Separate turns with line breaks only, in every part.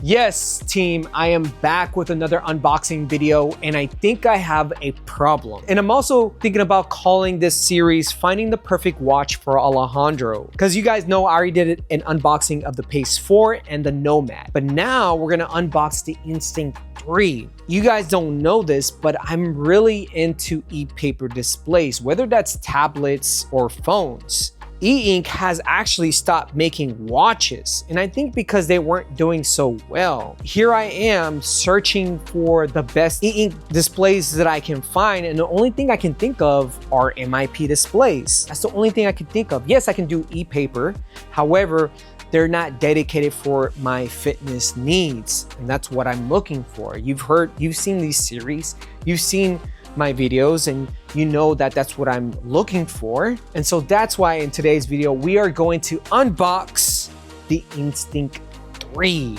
Yes, team, I am back with another unboxing video, and I think I have a problem. And I'm also thinking about calling this series Finding the Perfect Watch for Alejandro, because you guys know I already did an unboxing of the Pace 4 and the Nomad, but now we're gonna unbox the Instinct 3. You guys don't know this, but I'm really into e-paper displays, whether that's tablets or phones. E-Ink has actually stopped making watches, and I think because they weren't doing so well. Here I am searching for the best E-Ink displays that I can find, and the only thing I can think of are MIP displays. That's the only thing I can think of. Yes, I can do e-paper. However, they're not dedicated for my fitness needs, and that's what I'm looking for. You've seen these series, you've seen my videos, and you know that that's what I'm looking for. And so that's why in today's video, we are going to unbox the Instinct 3.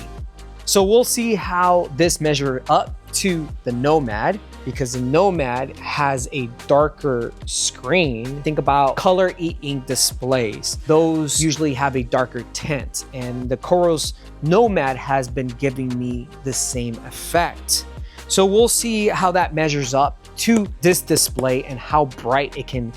So we'll see how this measures up to the Nomad, because the Nomad has a darker screen. Think about color e-ink displays. Those usually have a darker tint, and the Coros Nomad has been giving me the same effect. So we'll see how that measures up to this display and how bright it can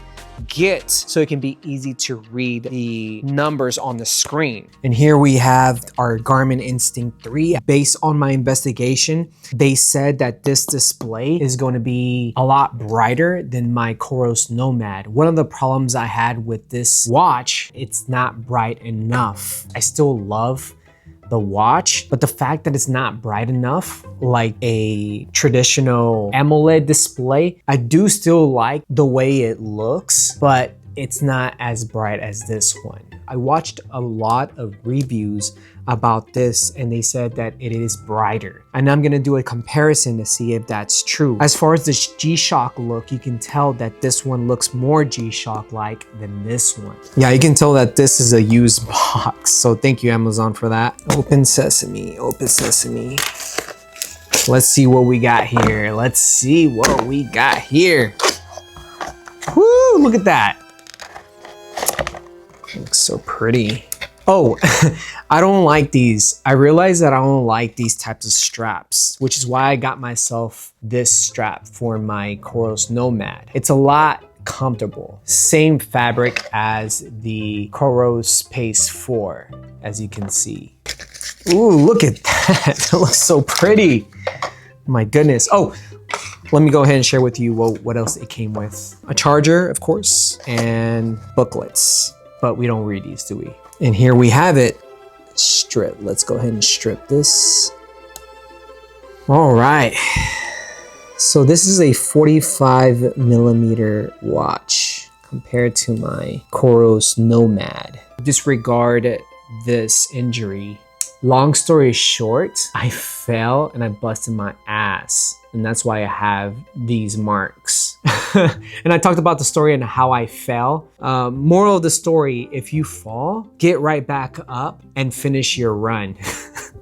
get, so it can be easy to read the numbers on the screen. And here we have our Garmin Instinct 3. Based on my investigation, they said that this display is going to be a lot brighter than my Coros Nomad. One of the problems I had with this watch, it's not bright enough. I still love the watch, but the fact that it's not bright enough like a traditional AMOLED display, I do still like the way it looks, but it's not as bright as this one. I watched a lot of reviews about this, and they said that it is brighter. And I'm gonna do a comparison to see if that's true. As far as the G-Shock look, you can tell that this one looks more G-Shock like than this one. Yeah, you can tell that this is a used box. So thank you, Amazon, for that. Open sesame, open sesame. Let's see what we got here. Let's see what we got here. Woo, look at that. It looks so pretty. Oh, I don't like these. I realized that I don't like these types of straps, which is why I got myself this strap for my Coros Nomad. It's a lot comfortable. Same fabric as the Coros Pace 4, as you can see. Ooh, look at that. That looks so pretty. My goodness. Oh, let me go ahead and share with you what else it came with. A charger, of course, and booklets. But we don't read these, do we? And here we have it. Strip. Let's go ahead and strip this. All right. So this is a 45mm watch compared to my Coros Nomad. Disregard this injury. Long story short, I fell and I busted my ass. And that's why I have these marks. And I talked about the story and how I fell. Moral of the story, if you fall, get right back up and finish your run.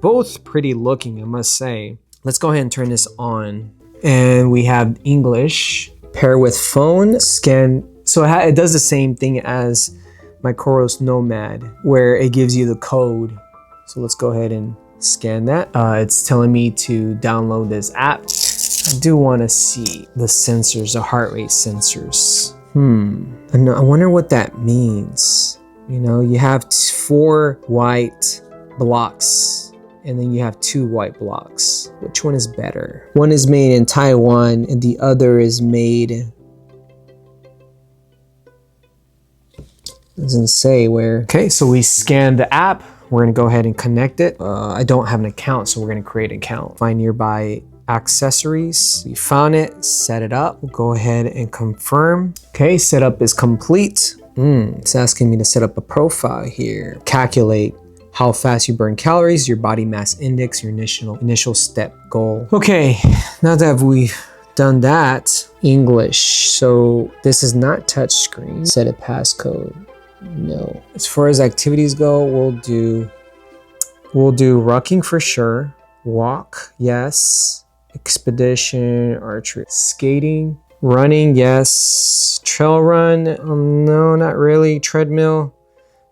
Both pretty looking, I must say. Let's go ahead and turn this on. And we have English, pair with phone, scan. So it does the same thing as my Coros Nomad, where it gives you the code. So let's go ahead and scan that. It's telling me to download this app. I do want to see the sensors, the heart rate sensors. I wonder what that means. You know, you have 4 white blocks and then you have 2 white blocks. Which one is better? One is made in Taiwan and the other is made, doesn't say where. Okay, so we scanned the app. We're gonna go ahead and connect it. I don't have an account, so we're gonna create an account. Find nearby accessories. We found it, set it up. We'll go ahead and confirm. Okay, setup is complete. It's asking me to set up a profile here. Calculate how fast you burn calories, your body mass index, your initial step goal. Okay, now that we've done that, English. So this is not touch screen. Set a passcode. No. As far as activities go, we'll do rucking for sure. Walk, yes. Expedition, archery, skating, running, yes. Trail run, no, not really. Treadmill,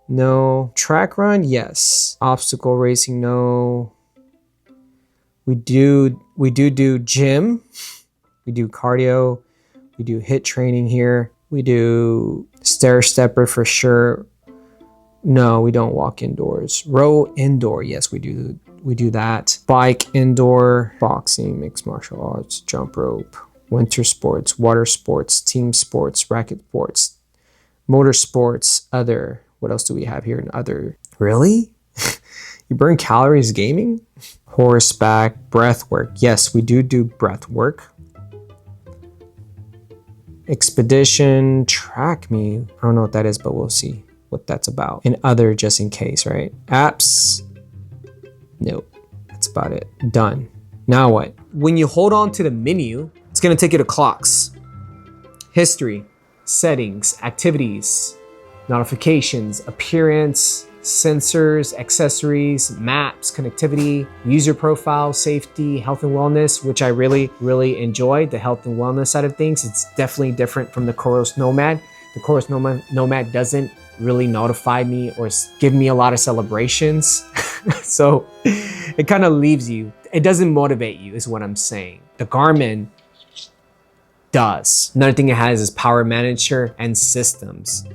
no. Track run, yes. Obstacle racing, no. We do gym. We do cardio. We do HIIT training here. We do stair stepper for sure. No, we don't walk indoors. Row indoor. Yes, we do that. Bike indoor, boxing, mixed martial arts, jump rope, winter sports, water sports, team sports, racket sports, motor sports, other. What else do we have here in other? Really? You burn calories gaming? Horseback, breath work. Yes, we do breath work. Expedition, track me. I don't know what that is, but we'll see what that's about. And other, just in case, right? Apps. Nope, that's about it. Done. Now what? When you hold on to the menu, it's gonna take you to clocks, history, settings, activities, notifications, appearance, sensors, accessories, maps, connectivity, user profile, safety, health and wellness, which I really enjoy, the health and wellness side of things. It's definitely different from the Coros Nomad. The Coros Nomad doesn't really notify me or give me a lot of celebrations. So it kind of leaves you, it doesn't motivate you is what I'm saying. The Garmin does. Another thing it has is power manager and systems.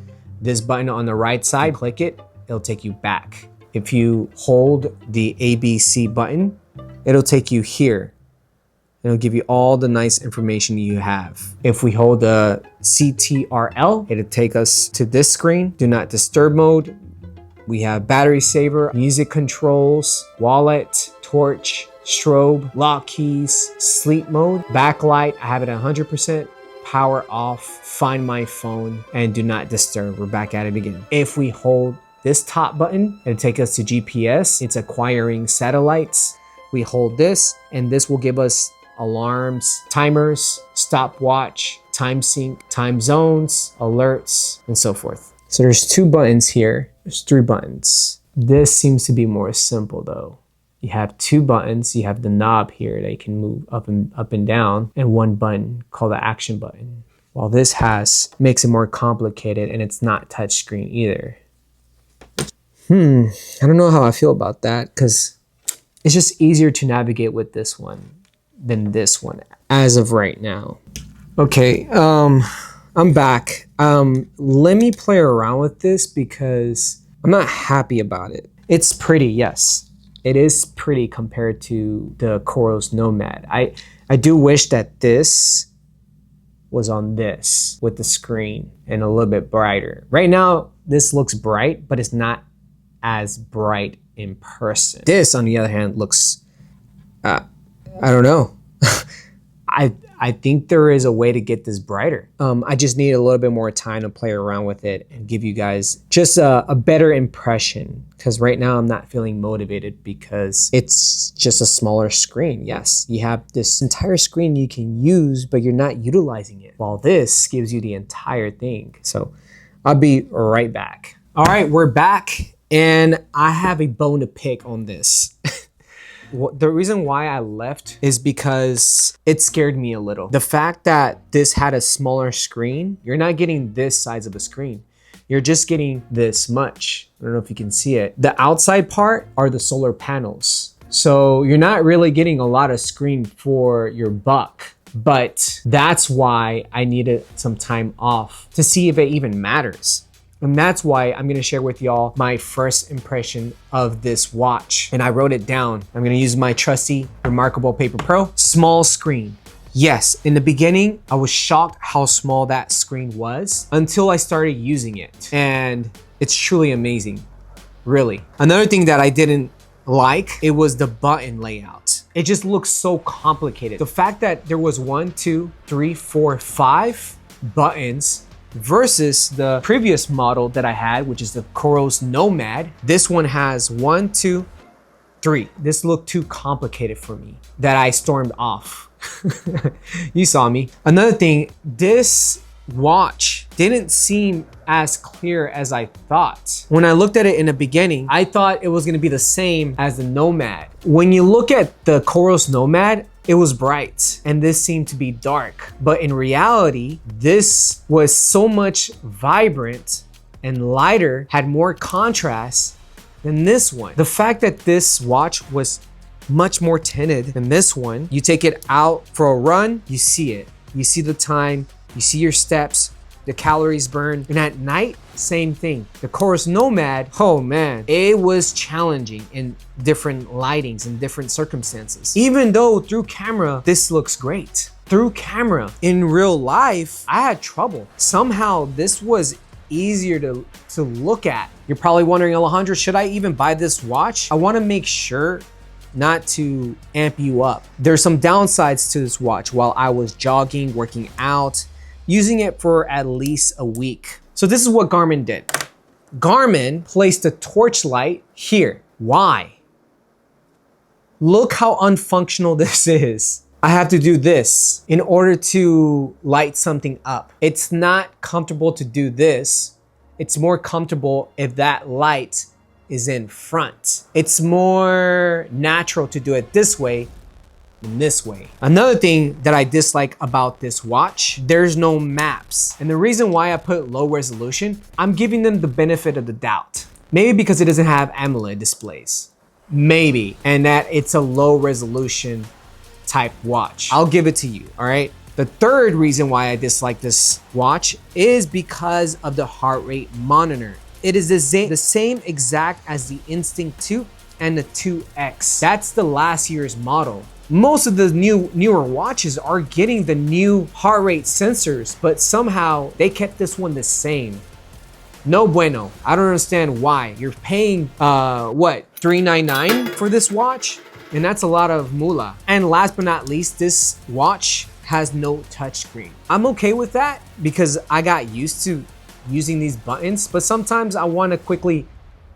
This button on the right side, click it, it'll take you back. If you hold the ABC button, it'll take you here. It'll give you all the nice information you have. If we hold the CTRL, it'll take us to this screen, do not disturb mode. We have battery saver, music controls, wallet, torch, strobe, lock keys, sleep mode, backlight. I have it 100%, power off, find my phone, and do not disturb. We're back at it again. If we hold this top button, it'll take us to GPS. It's acquiring satellites. We hold this, and this will give us alarms, timers, stopwatch, time sync, time zones, alerts, and so forth. So there's 2 buttons here. There's 3 buttons. This seems to be more simple though. You have 2 buttons. You have the knob here that you can move up and down, and 1 button called the action button. While this makes it more complicated, and it's not touchscreen either. I don't know how I feel about that, because it's just easier to navigate with this one than this one as of right now. Okay, I'm back. Let me play around with this because I'm not happy about it. It's pretty, yes. It is pretty compared to the Coros Nomad. I do wish that this was on this with the screen and a little bit brighter. Right now, this looks bright, but it's not as bright in person. This, on the other hand, looks, I don't know. I think there is a way to get this brighter. I just need a little bit more time to play around with it and give you guys just a better impression. Because right now I'm not feeling motivated because it's just a smaller screen. Yes, you have this entire screen you can use, but you're not utilizing it. While this gives you the entire thing. So I'll be right back. All right, we're back. And I have a bone to pick on this. The reason why I left is because it scared me a little. The fact that this had a smaller screen, you're not getting this size of a screen. You're just getting this much. I don't know if you can see it. The outside part are the solar panels. So you're not really getting a lot of screen for your buck. But that's why I needed some time off to see if it even matters. And that's why I'm gonna share with y'all my first impression of this watch. And I wrote it down. I'm gonna use my trusty Remarkable Paper Pro. Small screen. Yes, in the beginning, I was shocked how small that screen was until I started using it. And it's truly amazing, really. Another thing that I didn't like, it was the button layout. It just looks so complicated. The fact that there was 1, 2, 3, 4, 5 buttons versus the previous model that I had, which is the Coros Nomad. This one has 1, 2, 3. This looked too complicated for me that I stormed off. You saw me. Another thing, this watch didn't seem as clear as I thought. When I looked at it in the beginning, I thought it was gonna be the same as the Nomad. When you look at the Coros Nomad, it was bright and this seemed to be dark. But in reality, this was so much vibrant and lighter, had more contrast than this one. The fact that this watch was much more tinted than this one. You take it out for a run, you see it. You see the time, you see your steps, the calories burned. And at night, same thing. The Chorus Nomad, oh man, it was challenging in different lightings and different circumstances. Even though through camera, this looks great. Through camera, in real life, I had trouble. Somehow this was easier to look at. You're probably wondering, Alejandro, should I even buy this watch? I wanna make sure not to amp you up. There's some downsides to this watch. While I was jogging, working out, using it for at least a week. So this is what Garmin did. Garmin placed a torch light here. Why? Look how unfunctional this is. I have to do this in order to light something up. It's not comfortable to do this. It's more comfortable if that light is in front. It's more natural to do it this way than this way. Another thing that I dislike about this watch, there's no maps. And the reason why I put low resolution, I'm giving them the benefit of the doubt. Maybe because it doesn't have AMOLED displays. Maybe. And that it's a low resolution type watch. I'll give it to you, all right? The third reason why I dislike this watch is because of the heart rate monitor. It is the same exact as the Instinct 2 and the 2X. That's the last year's model. Most of the newer watches are getting the new heart rate sensors, but somehow they kept this one the same. No bueno. I don't understand why. You're paying, what, $399 for this watch? And that's a lot of moolah. And last but not least, this watch has no touchscreen. I'm okay with that because I got used to using these buttons, but sometimes I want to quickly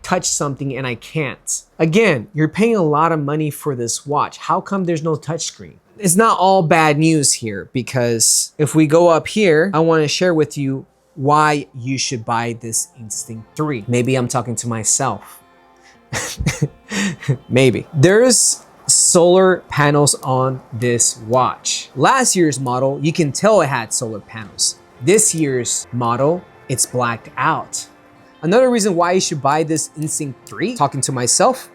touch something and I can't. Again, you're paying a lot of money for this watch. How come there's no touchscreen? It's not all bad news here, because if we go up here, I want to share with you why you should buy this Instinct 3. Maybe I'm talking to myself. Maybe. There's solar panels on this watch. Last year's model, you can tell it had solar panels. This year's model, it's blacked out. Another reason why you should buy this Instinct 3, talking to myself,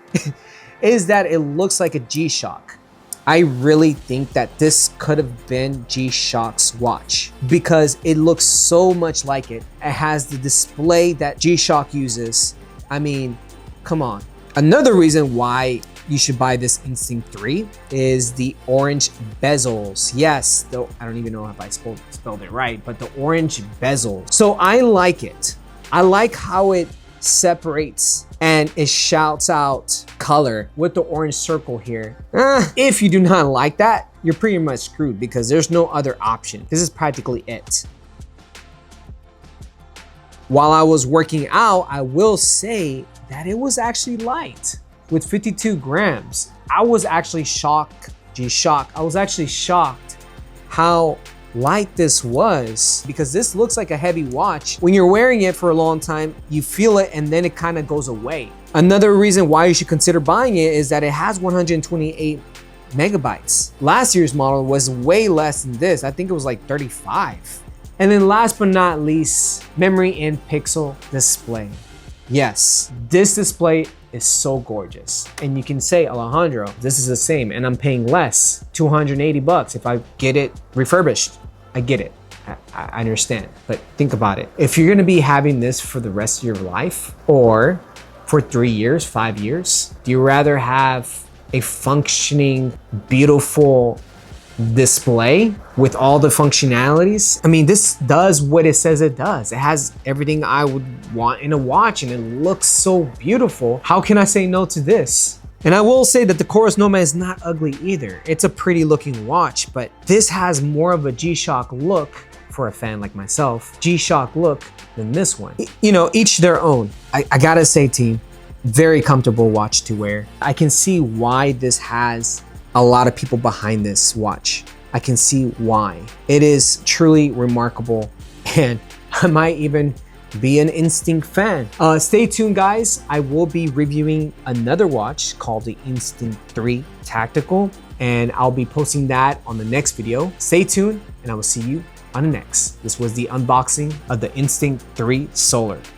is that it looks like a G-Shock. I really think that this could have been G-Shock's watch because it looks so much like it. It has the display that G-Shock uses. I mean, come on. Another reason why you should buy this Instinct 3 is the orange bezels. Yes, though I don't even know if I spelled it right, but the orange bezels. So I like it. I like how it separates and it shouts out color with the orange circle here. If you do not like that, you're pretty much screwed because there's no other option. This is practically it. While I was working out, I will say that it was actually light with 52 grams. I was actually shocked, I was actually shocked how light this was, because this looks like a heavy watch. When you're wearing it for a long time, you feel it and then it kind of goes away. Another reason why you should consider buying it is that it has 128 megabytes. Last year's model was way less than this. I think it was like 35. And then last but not least, memory in pixel display. Yes, this display is so gorgeous. And you can say, Alejandro, this is the same and I'm paying less, 280 bucks if I get it refurbished. I get it, I understand, but think about it. If you're gonna be having this for the rest of your life or for 3 years, 5 years, do you rather have a functioning, beautiful display with all the functionalities? I mean, this does what it says it does. It has everything I would want in a watch and it looks so beautiful. How can I say no to this? And I will say that the Chorus Nomad is not ugly either. It's a pretty looking watch, but this has more of a G-Shock look for a fan like myself, G-Shock look than this one. You know, each their own. I gotta say, team, very comfortable watch to wear. I can see why this has a lot of people behind this watch. I can see why. It is truly remarkable, and I might even be an Instinct fan. Stay tuned, guys. I will be reviewing another watch called the Instinct 3 Tactical, and I'll be posting that on the next video. Stay tuned, and I will see you on the next. This was the unboxing of the Instinct 3 Solar.